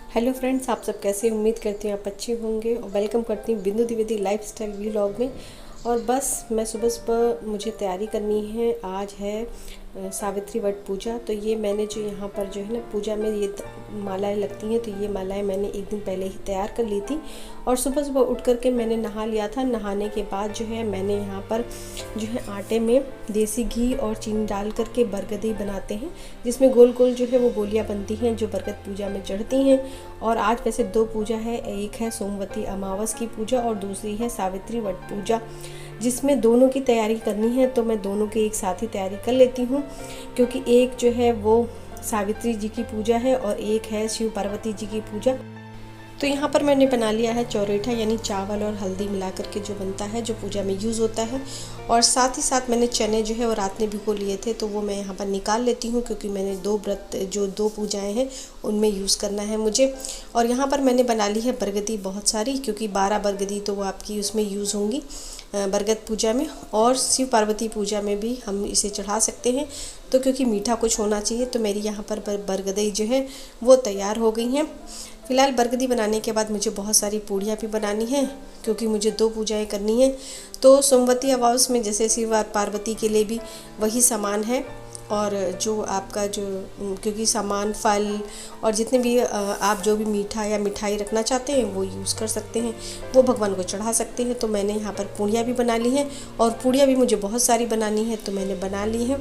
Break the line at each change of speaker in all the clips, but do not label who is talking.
Hello friends, आप सब कैसे? उम्मीद करती हूँ आप अच्छे होंगे और वेलकम करती हूँ बिंदु द्विवेदी लाइफस्टाइल व्लॉग में। और बस मैं सुबह सुबह मुझे तैयारी करनी है। आज है सावित्री वट पूजा। तो ये मैंने जो यहाँ पर जो है ना पूजा में ये मालाएं लगती हैं, तो ये मालाएं मैंने एक दिन पहले ही तैयार कर ली थी। और सुबह सुबह उठ करके मैंने नहा लिया था। नहाने के बाद जो है मैंने यहाँ पर जो है आटे में देसी घी और चीनी डाल करके बरगदी बनाते हैं, जिसमें गोल गोल जो है वो गोलियाँ बनती हैं जो बरगद पूजा में चढ़ती हैं। और आज वैसे दो पूजा है, एक है सोमवती अमावस की पूजा और दूसरी है सावित्री वट पूजा, जिसमें दोनों की तैयारी करनी है। तो मैं दोनों की एक साथ ही तैयारी कर लेती हूँ, क्योंकि एक जो है वो सावित्री जी की पूजा है और एक है शिव पार्वती जी की पूजा। तो यहाँ पर मैंने बना लिया है चौरेठा, यानी चावल और हल्दी मिला करके जो बनता है, जो पूजा में यूज़ होता है। और साथ ही साथ मैंने चने जो है वो रात में भिगो लिए थे, तो वो मैं यहाँ पर निकाल लेती हूँ, क्योंकि मैंने दो पूजाएं हैं उनमें यूज़ करना है मुझे। और यहाँ पर मैंने बना ली है बरगदी बहुत सारी, क्योंकि 12 बरगदी तो वो आपकी उसमें यूज़ होंगी बरगद पूजा में। और शिव पार्वती पूजा में भी हम इसे चढ़ा सकते हैं। तो क्योंकि मीठा कुछ होना चाहिए, तो मेरी यहाँ पर बरगदी जो है वो तैयार हो गई हैं। फ़िलहाल बरगदी बनाने के बाद मुझे बहुत सारी पूड़ियाँ भी बनानी हैं, क्योंकि मुझे 2 पूजाएं करनी हैं। तो सोमवती अमावस में जैसे शिव और पार्वती के लिए भी वही सामान है। और जो आपका जो क्योंकि सामान फल और जितने भी आप जो भी मीठा या मिठाई रखना चाहते हैं वो यूज़ कर सकते हैं, वो भगवान को चढ़ा सकते हैं। तो मैंने यहाँ पर पूड़ियाँ भी बना ली हैं, और पूड़ियाँ भी मुझे बहुत सारी बनानी है, तो मैंने बना ली हैं।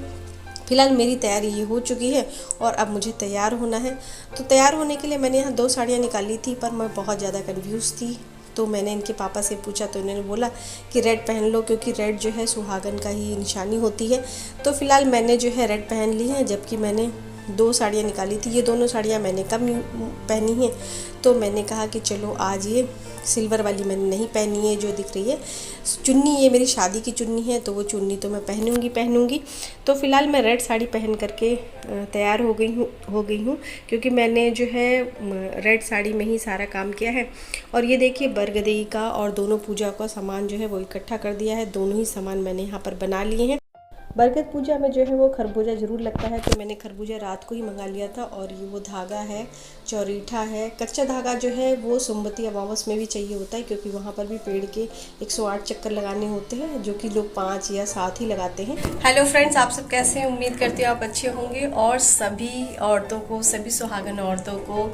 फ़िलहाल मेरी तैयारी ये हो चुकी है और अब मुझे तैयार होना है। तो तैयार होने के लिए मैंने यहाँ 2 साड़ियाँ निकाली थी, पर मैं बहुत ज़्यादा कन्फ्यूज़ थी। तो मैंने इनके पापा से पूछा, तो इन्होंने बोला कि रेड पहन लो, क्योंकि रेड जो है सुहागन का ही निशानी होती है। तो फ़िलहाल मैंने जो है रेड पहन ली है, जबकि मैंने 2 साड़ियाँ निकाली थी। ये दोनों साड़ियाँ मैंने कब पहनी हैं, तो मैंने कहा कि चलो आज ये सिल्वर वाली मैंने नहीं पहनी है जो दिख रही है चुन्नी, ये मेरी शादी की चुन्नी है, तो वो चुन्नी तो मैं पहनूंगी। तो फ़िलहाल मैं रेड साड़ी पहन करके तैयार हो गई हूँ, क्योंकि मैंने जो है रेड साड़ी में ही सारा काम किया है। और ये देखिए बरगदी का और दोनों पूजा का सामान जो है वो इकट्ठा कर दिया है। दोनों ही सामान मैंने यहाँ पर बना लिए हैं। बरगद पूजा में जो है वो खरबूजा ज़रूर लगता है, तो मैंने खरबूजा रात को ही मंगा लिया था। और ये वो धागा है, चौरीठा है। कच्चा धागा जो है वो सोमवती अमावस में भी चाहिए होता है, क्योंकि वहाँ पर भी पेड़ के 108 चक्कर लगाने होते हैं, जो कि लोग 5 या 7 ही लगाते हैं। हेलो फ्रेंड्स, आप सब कैसे हैं? उम्मीद करती हूँ आप अच्छे होंगे। और सभी औरतों को, सभी सुहागन औरतों को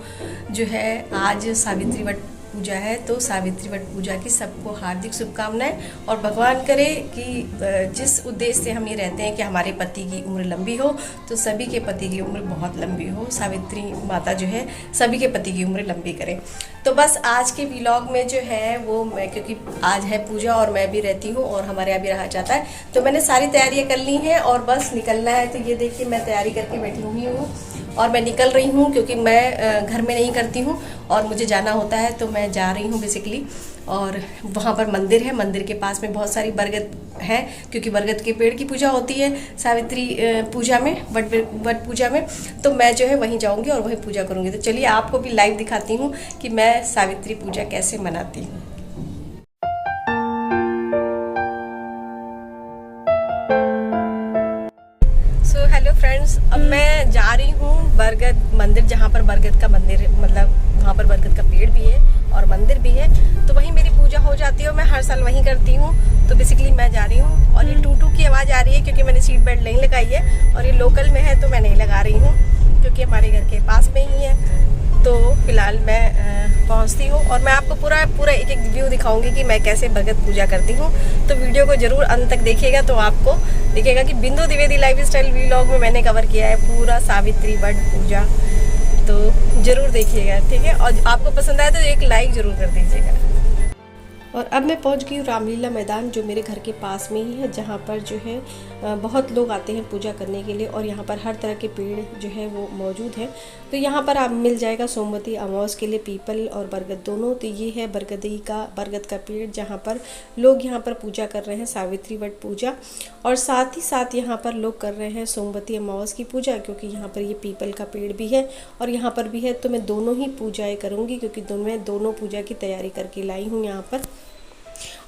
जो है आज सावित्री वट पूजा है, तो सावित्री वट पूजा की सबको हार्दिक शुभकामनाएं। और भगवान करे कि जिस उद्देश्य से हम ये रहते हैं कि हमारे पति की उम्र लंबी हो, तो सभी के पति की उम्र बहुत लंबी हो। सावित्री माता जो है सभी के पति की उम्र लंबी करे। तो बस आज के व्लॉग में जो है वो मैं, क्योंकि आज है पूजा और मैं भी रहती हूँ और हमारे यहाँ भी रहा जाता है, तो मैंने सारी तैयारियाँ कर ली हैं और बस निकलना है। तो ये देखिए मैं तैयारी करके बैठी हुई हूँ और मैं निकल रही हूँ, क्योंकि मैं घर में नहीं करती हूँ और मुझे जाना होता है, तो मैं जा रही हूँ बेसिकली। और वहाँ पर मंदिर है, मंदिर के पास में बहुत सारी बरगद है, क्योंकि बरगद के पेड़ की पूजा होती है सावित्री पूजा में, वट पूजा में। तो मैं जो है वहीं जाऊँगी और वहीं पूजा करूँगी। तो चलिए आपको भी लाइव दिखाती हूँ कि मैं सावित्री पूजा कैसे मनाती हूँ। हेलो फ्रेंड्स, अब मैं जा रही हूँ बरगद मंदिर, जहाँ पर बरगद का मंदिर, मतलब वहाँ पर बरगद का पेड़ भी है और मंदिर भी है, तो वहीं मेरी पूजा हो जाती है। मैं हर साल वहीं करती हूँ, तो बेसिकली मैं जा रही हूँ। और ये टूटू की आवाज़ आ रही है, क्योंकि मैंने सीट बेल्ट नहीं लगाई है, और ये लोकल में है तो मैं नहीं लगा रही हूँ, क्योंकि हमारे घर के पास में ही है। तो फिलहाल मैं पहुंचती हूँ और मैं आपको पूरा एक एक व्यू दिखाऊंगी कि मैं कैसे बरगद पूजा करती हूँ। तो वीडियो को जरूर अंत तक देखिएगा, तो आपको दिखेगा कि बिंदु द्विवेदी लाइफस्टाइल व्लॉग में मैंने कवर किया है पूरा सावित्री वट पूजा। तो जरूर देखिएगा, ठीक है। और आपको पसंद आए तो एक लाइक जरूर कर दीजिएगा। और अब मैं पहुंच गई हूँ रामलीला मैदान, जो मेरे घर के पास में ही है, जहाँ पर जो है बहुत लोग आते हैं पूजा करने के लिए। और यहाँ पर हर तरह के पेड़ जो है वो मौजूद है। तो यहाँ पर आप मिल जाएगा सोमवती अमावस के लिए पीपल और बरगद दोनों। तो ये है बरगद का पेड़, जहाँ पर लोग यहाँ पर पूजा कर रहे हैं सावित्री वट पूजा। और साथ ही साथ यहाँ पर लोग कर रहे हैं सोमवती अमावस की पूजा, क्योंकि यहाँ पर ये पीपल का पेड़ भी है और यहाँ पर भी है। तो मैं दोनों ही पूजाएँ करूँगी, क्योंकि मैं दोनों पूजा की तैयारी करके लाई हूँ यहाँ पर।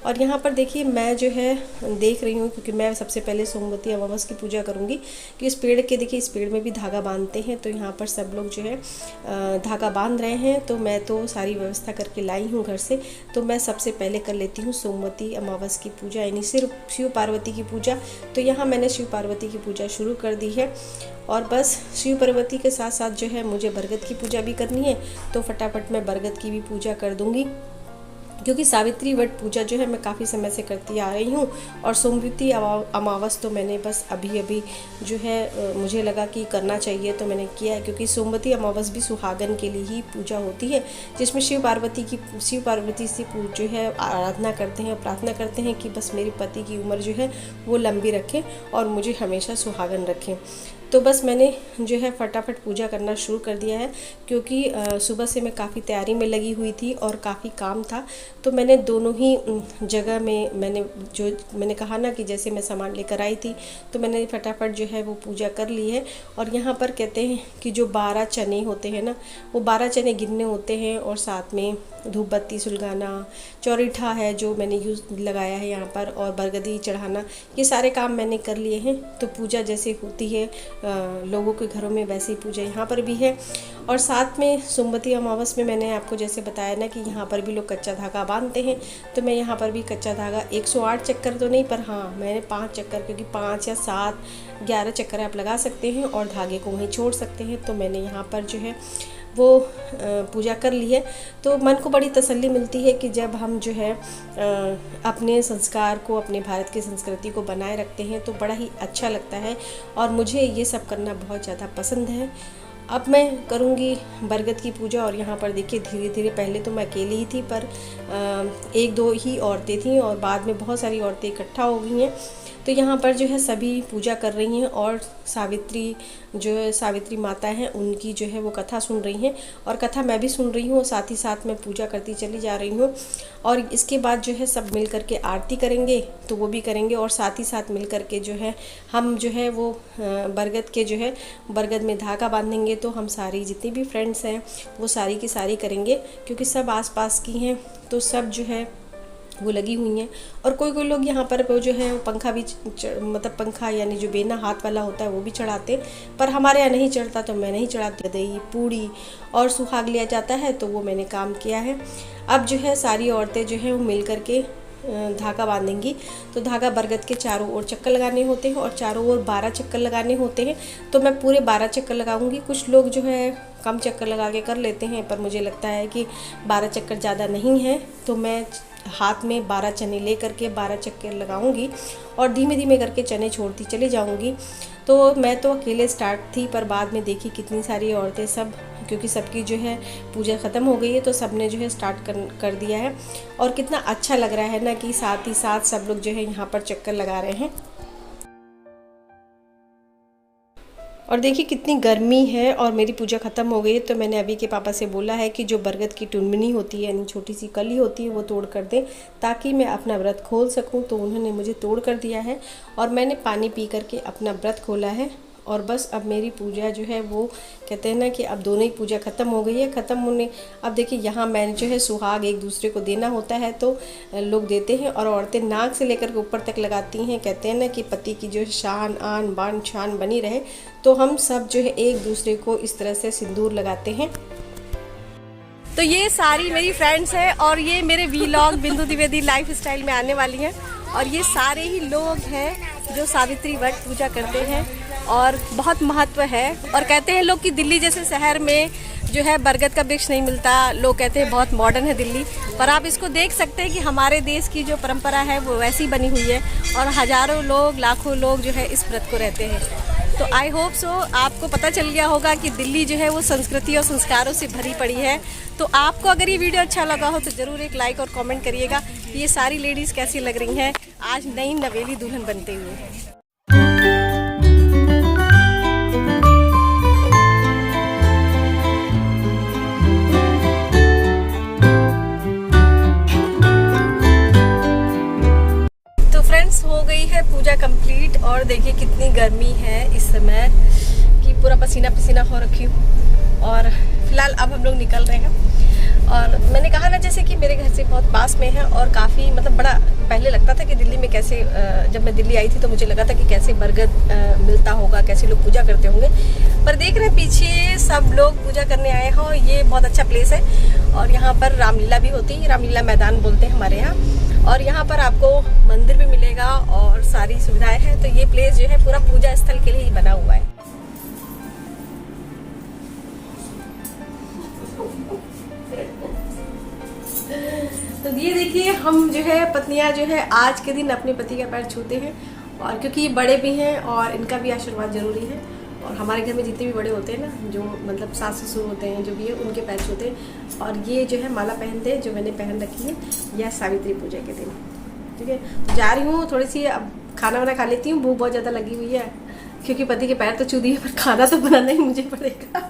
और यहाँ पर देखिए मैं जो है देख रही हूँ, क्योंकि मैं सबसे पहले सोमवती अमावस की पूजा करूँगी कि इस पेड़ के, देखिए इस पेड़ में भी धागा बांधते हैं, तो यहाँ पर सब लोग जो है धागा बांध रहे हैं। तो मैं तो सारी व्यवस्था करके लाई हूँ घर से, तो मैं सबसे पहले कर लेती हूँ सोमवती अमावस की पूजा, यानी सिर्फ शिव पार्वती की पूजा। तो यहाँ मैंने शिव पार्वती की पूजा शुरू कर दी है। और बस शिव पार्वती के साथ साथ जो है मुझे बरगद की पूजा भी करनी है, तो फटाफट मैं बरगद की भी पूजा कर दूँगी, क्योंकि सावित्री वट पूजा जो है मैं काफ़ी समय से करती आ रही हूँ। और सोमवती अमावस तो मैंने बस अभी अभी जो है मुझे लगा कि करना चाहिए, तो मैंने किया है। क्योंकि सोमवती अमावस भी सुहागन के लिए ही पूजा होती है, जिसमें शिव पार्वती से जो है आराधना करते हैं, प्रार्थना करते हैं कि बस मेरे पति की उम्र जो है वो लंबी रखें और मुझे हमेशा सुहागन रखें। तो बस मैंने जो है फटाफट पूजा करना शुरू कर दिया है, क्योंकि सुबह से मैं काफ़ी तैयारी में लगी हुई थी और काफ़ी काम था। तो मैंने दोनों ही जगह में मैंने कहा ना कि जैसे मैं सामान लेकर आई थी, तो मैंने फटाफट जो है वो पूजा कर ली है। और यहाँ पर कहते हैं कि जो 12 चने होते हैं ना, वो 12 चने गिनने होते हैं, और साथ में धूप बत्ती सुलगाना, चौरीठा है जो मैंने यूज़ लगाया है यहाँ पर, और बरगदी चढ़ाना, ये सारे काम मैंने कर लिए हैं। तो पूजा जैसे होती है लोगों के घरों में, वैसे ही पूजा यहाँ पर भी है। और साथ में सोमवती अमावस में मैंने आपको जैसे बताया ना कि यहाँ पर भी लोग कच्चा धागा बांधते हैं, तो मैं यहाँ पर भी कच्चा धागा 108 चक्कर तो नहीं, पर हाँ मैंने 5 चक्कर, क्योंकि 5 या 7 11 चक्कर आप लगा सकते हैं और धागे को वहीं छोड़ सकते हैं। तो मैंने यहाँ पर जो है वो पूजा कर ली है। तो मन को बड़ी तसल्ली मिलती है कि जब हम जो है अपने संस्कार को, अपने भारत की संस्कृति को बनाए रखते हैं, तो बड़ा ही अच्छा लगता है। और मुझे ये सब करना बहुत ज़्यादा पसंद है। अब मैं करूँगी बरगद की पूजा। और यहाँ पर देखिए धीरे धीरे, पहले तो मैं अकेली ही थी, पर 1-2 ही औरतें थीं, और बाद में बहुत सारी औरतें इकट्ठा हो गई हैं। तो यहाँ पर जो है सभी पूजा कर रही हैं, और सावित्री माता हैं उनकी जो है वो कथा सुन रही हैं, और कथा मैं भी सुन रही हूँ, साथ ही साथ मैं पूजा करती चली जा रही हूँ। और इसके बाद जो है सब मिल कर के आरती करेंगे, तो वो भी करेंगे, और साथ ही साथ मिल कर के जो है हम जो है वो बरगद में धागा बांधेंगे। तो हम सारी जितनी भी फ्रेंड्स हैं वो सारी की सारी करेंगे, क्योंकि सब आसपास की हैं, तो सब जो है वो लगी हुई हैं। और कोई लोग यहाँ पर जो है पंखा भी मतलब पंखा यानी जो बेना हाथ वाला होता है वो भी चढ़ाते, पर हमारे यहाँ नहीं चढ़ता, तो मैं नहीं चढ़ाती। दही पूड़ी और सुहाग लिया जाता है, तो वो मैंने काम किया है। अब जो है सारी औरतें जो है वो मिल कर के धागा बांधेंगी। तो धागा बरगद के चारों ओर चक्कर लगाने होते हैं, और चारों ओर 12 चक्कर लगाने होते हैं। तो मैं पूरे 12 चक्कर लगाऊंगी। कुछ लोग जो है कम चक्कर लगा के कर लेते हैं, पर मुझे लगता है कि 12 चक्कर ज़्यादा नहीं है, तो मैं हाथ में 12 चने ले करके 12 चक्कर लगाऊंगी, और धीमे धीमे करके चने छोड़ती चली जाऊंगी। तो मैं तो अकेले स्टार्ट थी, पर बाद में देखी कितनी सारी औरतें सब, क्योंकि सबकी जो है पूजा ख़त्म हो गई है, तो सब ने जो है स्टार्ट कर दिया है। और कितना अच्छा लग रहा है ना कि साथ ही साथ सब लोग जो है यहाँ पर चक्कर लगा रहे हैं। और देखिए कितनी गर्मी है, और मेरी पूजा ख़त्म हो गई है। तो मैंने अभी के पापा से बोला है कि जो बरगद की टुनमुनी होती है, यानी छोटी सी कली होती है, वो तोड़ कर दें, ताकि मैं अपना व्रत खोल सकूं। तो उन्होंने मुझे तोड़ कर दिया है, और मैंने पानी पी करके अपना व्रत खोला है। और बस अब मेरी पूजा जो है वो कहते हैं ना कि अब दोनों ही पूजा ख़त्म हो गई है। ख़त्म होने अब देखिए यहाँ मैंने जो है सुहाग एक दूसरे को देना होता है, तो लोग देते हैं, और औरतें नाक से लेकर के ऊपर तक लगाती हैं। कहते हैं ना कि पति की जो शान आन बान शान बनी रहे, तो हम सब जो है एक दूसरे को इस तरह से सिंदूर लगाते हैं।
तो ये सारी मेरी फ्रेंड्स हैं, और ये मेरे वीलॉग बिंदु द्विवेदी लाइफ स्टाइल में आने वाली हैं। और ये सारे ही लोग हैं जो सावित्री वट पूजा करते हैं, और बहुत महत्व है। और कहते हैं लोग कि दिल्ली जैसे शहर में जो है बरगद का वृक्ष नहीं मिलता। लोग कहते हैं बहुत मॉडर्न है दिल्ली, पर आप इसको देख सकते हैं कि हमारे देश की जो परंपरा है वो वैसी बनी हुई है, और हज़ारों लोग लाखों लोग जो है इस व्रत को रहते हैं। तो आई होप सो आपको पता चल गया होगा कि दिल्ली जो है वो संस्कृति और संस्कारों से भरी पड़ी है। तो आपको अगर ये वीडियो अच्छा लगा हो तो ज़रूर एक लाइक और कमेंट करिएगा। ये सारी लेडीज़ कैसी लग रही हैं आज नई नवेली दुल्हन बनते हुए। हो गई है पूजा कंप्लीट, और देखिए कितनी गर्मी है इस समय कि पूरा पसीना पसीना हो रखी हूँ। और फिलहाल अब हम लोग निकल रहे हैं। और मैंने कहा ना जैसे कि मेरे घर से बहुत पास में है और काफ़ी मतलब बड़ा, पहले लगता था कि दिल्ली में कैसे, जब मैं दिल्ली आई थी तो मुझे लगा था कि कैसे बरगद मिलता होगा, कैसे लोग पूजा करते होंगे। पर देख रहे हैं पीछे सब लोग पूजा करने आए हैं और ये बहुत अच्छा प्लेस है। और यहाँ पर रामलीला भी होती है, रामलीला मैदान बोलते हैं हमारे यहाँ। और यहाँ पर आपको मंदिर भी मिलेगा और सारी सुविधाएं हैं। तो ये प्लेस जो है पूरा पूजा स्थल के लिए ही बना हुआ है। तो ये देखिए, हम जो है पत्नियां जो है आज के दिन अपने पति का पैर छूते हैं, और क्योंकि ये बड़े भी हैं और इनका भी आशीर्वाद जरूरी है। और हमारे घर में जितने भी बड़े होते हैं ना, जो मतलब सास ससुर होते हैं, जो भी है, उनके पैर छूते हैं। और ये जो है माला पहनते हैं, जो मैंने पहन रखी है, यह सावित्री पूजा के दिन। ठीक है, तो जा रही हूँ थोड़ी सी, अब खाना वाना खा लेती हूँ, भूख बहुत ज़्यादा लगी हुई है, क्योंकि पति के पैर तो छू दिए, पर खाना तो बनाना ही मुझे पड़ेगा।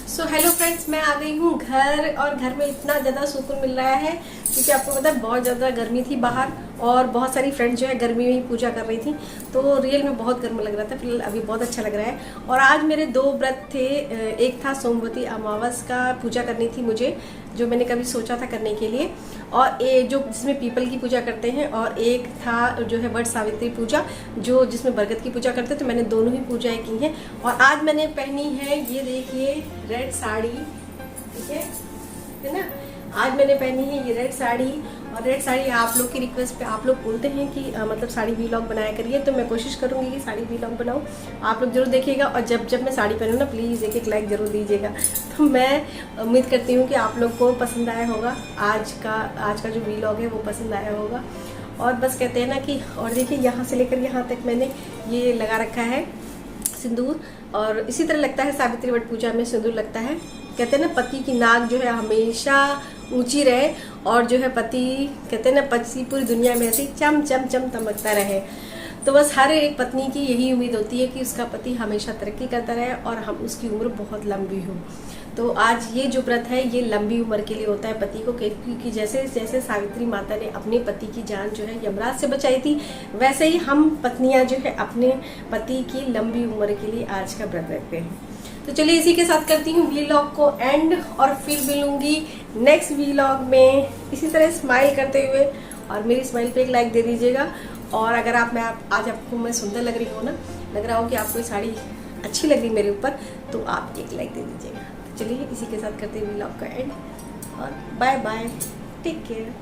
सो हेलो फ्रेंड्स, मैं आ गई हूँ घर, और घर में इतना ज़्यादा सुकून मिल रहा है, क्योंकि आपको पता है बहुत ज़्यादा गर्मी थी बाहर, और बहुत सारी फ्रेंड्स जो है गर्मी में ही पूजा कर रही थी, तो रियल में बहुत गर्म लग रहा था। फिलहाल अभी बहुत अच्छा लग रहा है। और आज मेरे 2 व्रत थे, एक था सोमवती अमावस का पूजा करनी थी मुझे, जो मैंने कभी सोचा था करने के लिए, और एक जो जिसमें पीपल की पूजा करते हैं, और एक था जो है वट सावित्री पूजा, जो जिसमें बरगद की पूजा करते हैं। तो मैंने दोनों ही पूजाएं की हैं। और आज मैंने पहनी है, ये देखिए, रेड साड़ी, ठीक है ना। आज मैंने पहनी है ये रेड साड़ी, और रेड साड़ी आप लोग की रिक्वेस्ट पे आप लोग बोलते हैं कि मतलब साड़ी वीलॉग बनाया करिए, तो मैं कोशिश करूंगी कि साड़ी वीलॉग बनाऊं। आप लोग जरूर देखिएगा, और जब मैं साड़ी पहनूँ ना, प्लीज़ एक लाइक ज़रूर दीजिएगा। तो मैं उम्मीद करती हूँ कि आप लोग को पसंद आया होगा, आज का जो वीलॉग है वो पसंद आया होगा। और बस कहते हैं ना कि, और देखिए यहाँ से लेकर यहाँ तक मैंने ये लगा रखा है सिंदूर, और इसी तरह लगता है सावित्री वट पूजा में सिंदूर लगता है। कहते हैं ना पति की नाक जो है हमेशा ऊंची रहे, और जो है पति, कहते हैं ना पति पूरी दुनिया में ऐसे चम चम चम चमकता रहे। तो बस हर एक पत्नी की यही उम्मीद होती है कि उसका पति हमेशा तरक्की करता रहे, और हम उसकी उम्र बहुत लंबी हो। तो आज ये जो व्रत है ये लंबी उम्र के लिए होता है पति को, क्योंकि जैसे जैसे सावित्री माता ने अपने पति की जान जो है यमराज से बचाई थी, वैसे ही हम पत्नियां जो है अपने पति की लंबी उम्र के लिए आज का व्रत रखते हैं। तो चलिए इसी के साथ करती हूँ वीलॉग को एंड, और फिर मिलूंगी नेक्स्ट वीलॉग में इसी तरह स्माइल करते हुए। और मेरी स्माइल पे एक लाइक दे दीजिएगा। और अगर आज आपको मैं सुंदर लग रही हूँ ना, लग रहा हो कि आपको साड़ी अच्छी लग रही मेरे ऊपर, तो आप एक लाइक दे दीजिएगा। चलिए इसी के साथ करते हैं व्लॉग का एंड, और बाय बाय, टेक केयर।